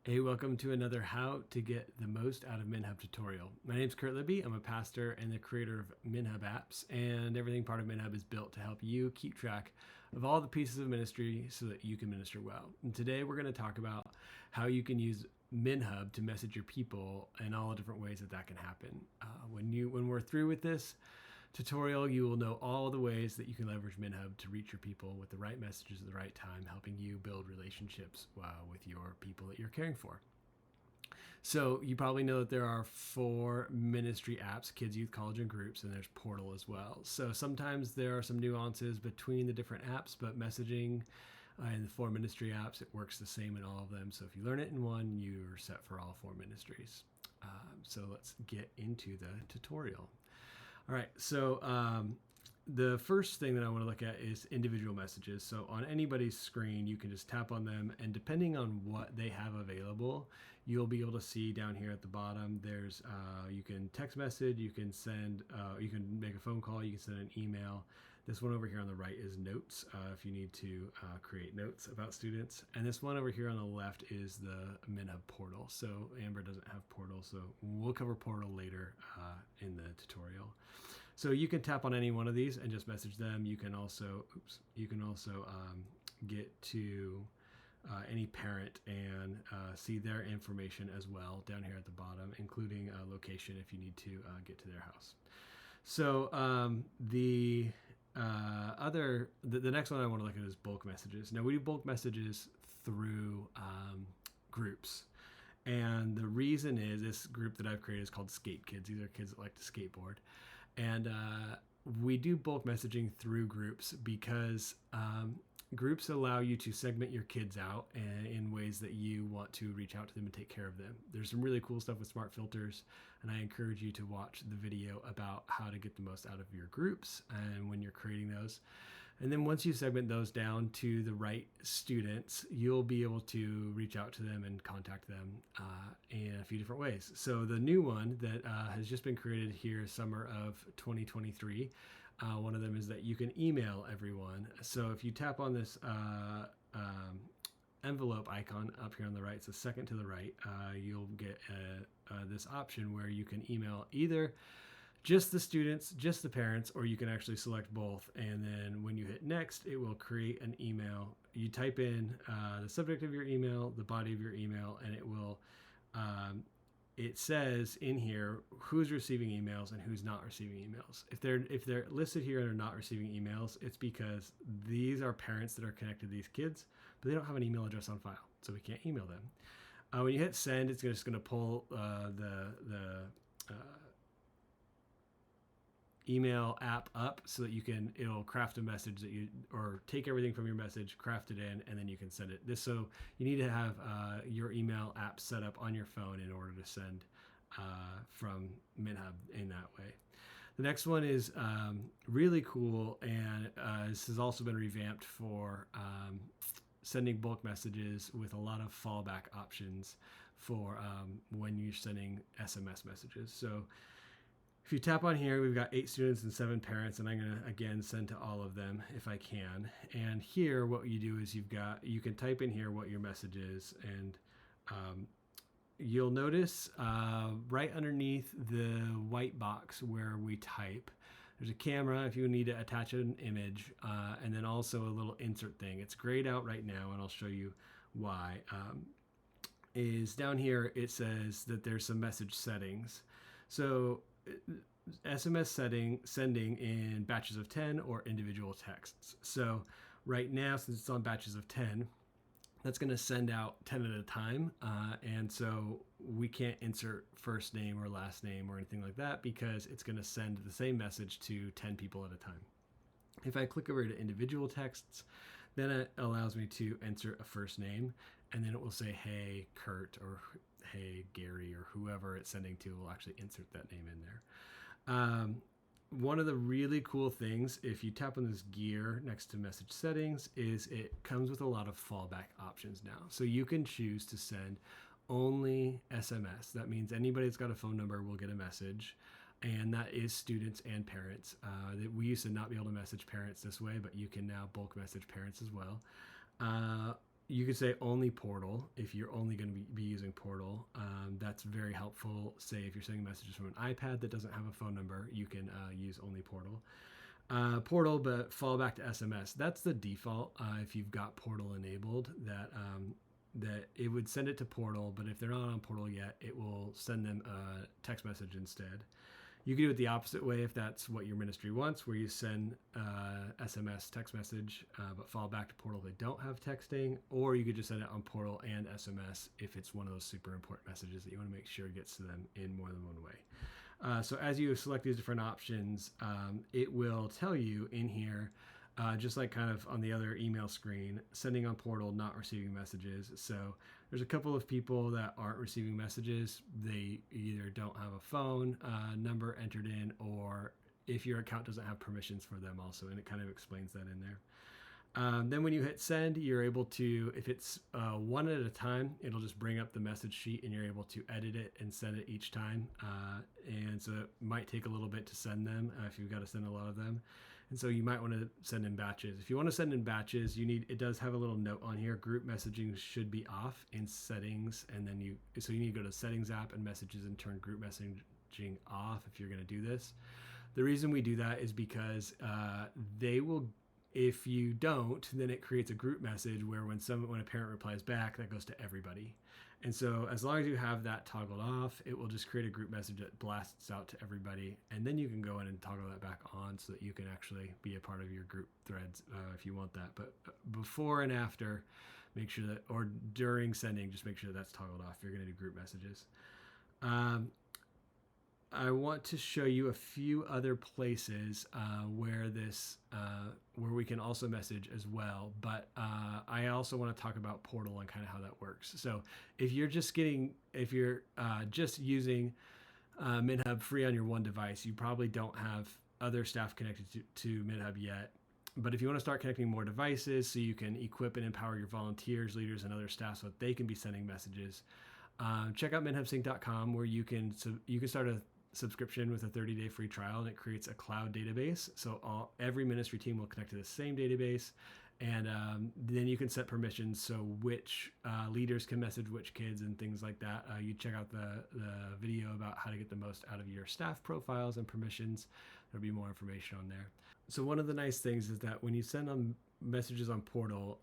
Hey, welcome to another How to Get the Most Out of MinHub tutorial. My name is Kurt Libby. I'm a pastor and the creator of MinHub apps, and everything part of MinHub is built to help you keep track of all the pieces of ministry so that you can minister well. And today we're going to talk about how you can use MinHub to message your people and all the different ways that can happen. When we're through with this tutorial, you will know all the ways that you can leverage MinHub to reach your people with the right messages at the right time, helping you build relationships with your people that you're caring for. So you probably know that there are 4 ministry apps: kids, youth, college, and groups, and there's Portal as well. So sometimes there are some nuances between the different apps, but messaging in the 4 ministry apps, it works the same in all of them. So if you learn it in one, you're set for all 4 ministries. So let's get into the tutorial. All right, so the first thing that I want to look at is individual messages. So on anybody's screen, you can just tap on them, and depending on what they have available, you'll be able to see down here at the bottom, there's you can text message, you can send, you can make a phone call, you can send an email. This one over here on the right is notes, if you need to create notes about students. And this one over here on the left is the MinHub portal. So Amber doesn't have portal, so we'll cover portal later in the tutorial. So you can tap on any one of these and just message them. You can also, get to any parent and see their information as well down here at the bottom, including location if you need to get to their house. So the next one I want to look at is bulk messages. Now we do bulk messages through groups. And the reason is this group that I've created is called Skate Kids. These are kids that like to skateboard. And we do bulk messaging through groups because groups allow you to segment your kids out in ways that you want to reach out to them and take care of them. There's some really cool stuff with smart filters, and I encourage you to watch the video about how to get the most out of your groups and when you're creating those. And then once you segment those down to the right students, you'll be able to reach out to them and contact them in a few different ways. So the new one that has just been created here, summer of 2023, one of them is that you can email everyone. So if you tap on this envelope icon up here on the right, it's the second to the right, you'll get this option where you can email either just the students, just the parents, or you can actually select both. And then when you hit next, it will create an email. You type in the subject of your email, the body of your email, and it will, it says in here who's receiving emails and who's not receiving emails. If they're listed here and are not receiving emails, it's because these are parents that are connected to these kids, but they don't have an email address on file, so we can't email them. When you hit send, it's just going to pull the email app up so that it'll craft a message that or take everything from your message, craft it in, and then you can send it. So you need to have your email app set up on your phone in order to send from MinHub in that way. The next one is really cool, and this has also been revamped for sending bulk messages with a lot of fallback options for when you're sending SMS messages. So if you tap on here, we've got 8 students and 7 parents, and I'm going to again send to all of them if I can. And here, what you do is you can type in here what your message is, and you'll notice right underneath the white box where we type, there's a camera if you need to attach an image, and then also a little insert thing. It's grayed out right now, and I'll show you why. Is down here, it says that there's some message settings. So SMS sending in batches of 10 or individual texts. So right now, since it's on batches of 10, that's going to send out 10 at a time. And so we can't insert first name or last name or anything like that because it's going to send the same message to 10 people at a time. If I click over to individual texts, then it allows me to insert a first name, and then it will say, hey, Kurt, or hey, Gary, or whoever it's sending to will actually insert that name in there. One of the really cool things, if you tap on this gear next to message settings, is it comes with a lot of fallback options now. So you can choose to send only SMS. That means anybody that's got a phone number will get a message. And that is students and parents. We used to not be able to message parents this way, but you can now bulk message parents as well. you could say only Portal if you're only going to be using Portal. That's very helpful. Say if you're sending messages from an iPad that doesn't have a phone number, you can use only Portal. Portal, but fall back to SMS. That's the default if you've got Portal enabled. That it would send it to Portal, but if they're not on Portal yet, it will send them a text message instead. You can do it the opposite way if that's what your ministry wants, where you send SMS text message, but fall back to Portal. They don't have texting, or you could just send it on Portal and SMS if it's one of those super important messages that you want to make sure gets to them in more than one way. So as you select these different options, it will tell you in here, just like kind of on the other email screen, sending on Portal, not receiving messages. So there's a couple of people that aren't receiving messages. They either don't have a phone number entered in, or if your account doesn't have permissions for them also, and it kind of explains that in there. Then when you hit send, you're able to, if it's one at a time, it'll just bring up the message sheet and you're able to edit it and send it each time. And so it might take a little bit to send them if you've got to send a lot of them. And so you might want to send in batches. If you want to send in batches, it does have a little note on here. Group messaging should be off in settings. And then you need to go to settings app and messages and turn group messaging off if you're going to do this. The reason we do that is because they will, if you don't, then it creates a group message where when a parent replies back, that goes to everybody. And so as long as you have that toggled off, it will just create a group message that blasts out to everybody. And then you can go in and toggle that back on so that you can actually be a part of your group threads if you want that. But before and after, make sure that, or during sending, just make sure that's toggled off if you're going to do group messages. I want to show you a few other places where we can also message as well, but I also want to talk about Portal and kind of how that works. So if you're just using MinHub free on your one device, you probably don't have other staff connected to MinHub yet. But if you want to start connecting more devices so you can equip and empower your volunteers, leaders, and other staff so that they can be sending messages, check out minhubsync.com, where you can start a subscription with a 30-day free trial, and it creates a cloud database. So every ministry team will connect to the same database, and then you can set permissions so which leaders can message which kids and things like that. You check out the video about how to get the most out of your staff profiles and permissions. There'll be more information on there. So one of the nice things is that when you send them messages on Portal,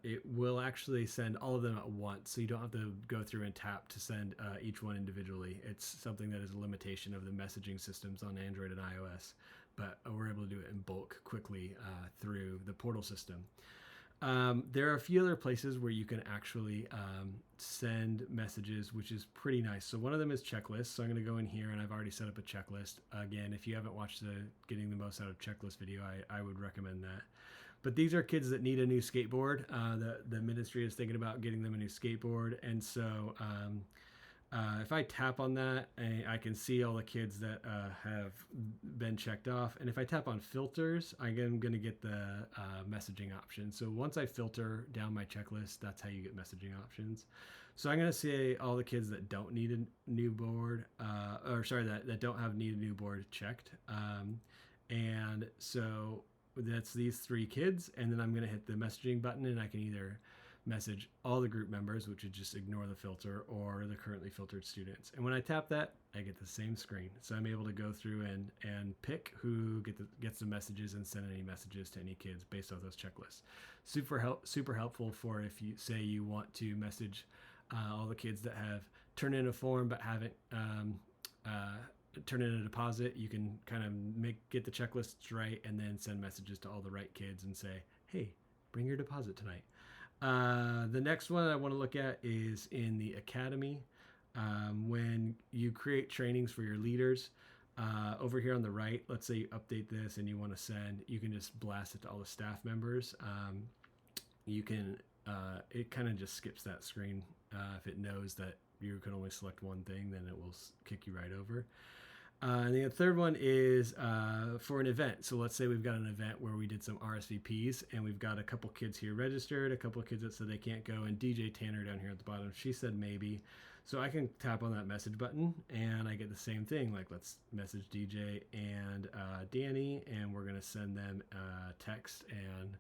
it will actually send all of them at once, so you don't have to go through and tap to send each one individually. It's something that is a limitation of the messaging systems on Android and iOS, but we're able to do it in bulk quickly through the Portal system. There are a few other places where you can actually send messages, which is pretty nice. So one of them is checklists. So I'm going to go in here, and I've already set up a checklist. Again, if you haven't watched the Getting the Most Out of Checklist video, I would recommend that. But these are kids that need a new skateboard. The ministry is thinking about getting them a new skateboard. And so if I tap on that, I can see all the kids that have been checked off. And if I tap on filters, I'm going to get the messaging option. So once I filter down my checklist, that's how you get messaging options. So I'm going to say all the kids that don't need a new board, that don't have need a new board checked. And so that's these three kids. And then I'm going to hit the messaging button, and I can either message all the group members, which would just ignore the filter, or the currently filtered students. And when I tap that, I get the same screen. So I'm able to go through and pick who gets the messages and send any messages to any kids based off those checklists. Super helpful for if you say you want to message all the kids that have turned in a form but haven't turn in a deposit. You can kind of get the checklists right and then send messages to all the right kids and say, hey, bring your deposit tonight. The next one I want to look at is in the academy. When you create trainings for your leaders, over here on the right, let's say you update this and you want to send, you can just blast it to all the staff members. You can, it kind of just skips that screen. If it knows that you can only select one thing, then it will kick you right over. And the third one is for an event. So let's say we've got an event where we did some RSVPs, and we've got a couple kids here registered, a couple of kids that said they can't go, and DJ Tanner down here at the bottom, she said maybe. So I can tap on that message button, and I get the same thing. Like, let's message DJ and Danny, and we're going to send them a text and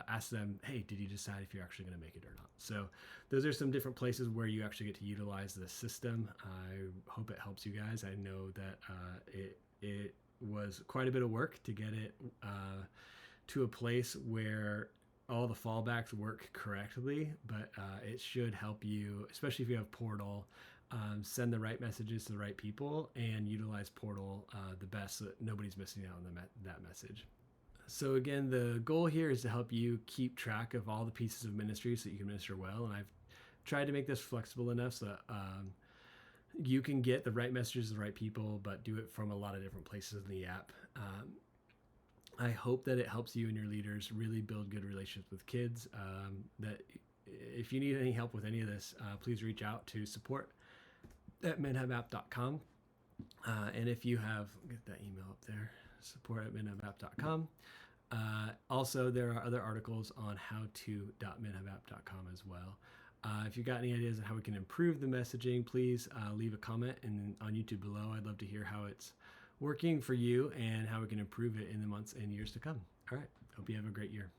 ask them, hey, did you decide if you're actually going to make it or not? So those are some different places where you actually get to utilize the system. I hope it helps you guys. I know that it was quite a bit of work to get it to a place where all the fallbacks work correctly, but it should help you, especially if you have Portal. Send the right messages to the right people and utilize Portal the best so that nobody's missing out on that message. So again, the goal here is to help you keep track of all the pieces of ministry so that you can minister well. And I've tried to make this flexible enough so that you can get the right messages to the right people, but do it from a lot of different places in the app. I hope that it helps you and your leaders really build good relationships with kids. That if you need any help with any of this, please reach out to support@minhubapp.com. And if you have, get that email up there, support@minhubapp.com. Also, there are other articles on howto.minhubapp.com as well. If you've got any ideas on how we can improve the messaging, please leave a comment on YouTube below. I'd love to hear how it's working for you and how we can improve it in the months and years to come. All right. Hope you have a great year.